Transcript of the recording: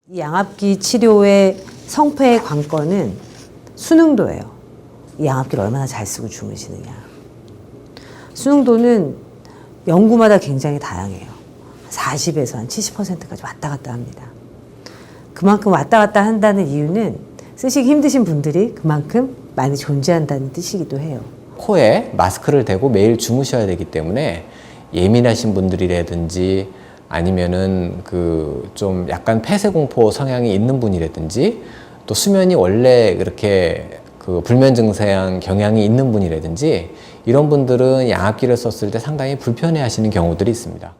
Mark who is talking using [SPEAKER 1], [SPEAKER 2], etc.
[SPEAKER 1] 이 양압기 치료의 성패의 관건은 수능도예요. 이 양압기를 얼마나 잘 쓰고 주무시느냐. 수능도는 연구마다 굉장히 다양해요. 40에서 한 70%까지 왔다 갔다 합니다. 그만큼 왔다 갔다 한다는 이유는 쓰시기 힘드신 분들이 그만큼 많이 존재한다는 뜻이기도 해요.
[SPEAKER 2] 코에 마스크를 대고 매일 주무셔야 되기 때문에 예민하신 분들이라든지 아니면은 좀 약간 폐쇄공포 성향이 있는 분이라든지 또 수면이 원래 그렇게 불면 증상 경향이 있는 분이라든지 이런 분들은 양압기를 썼을 때 상당히 불편해 하시는 경우들이 있습니다.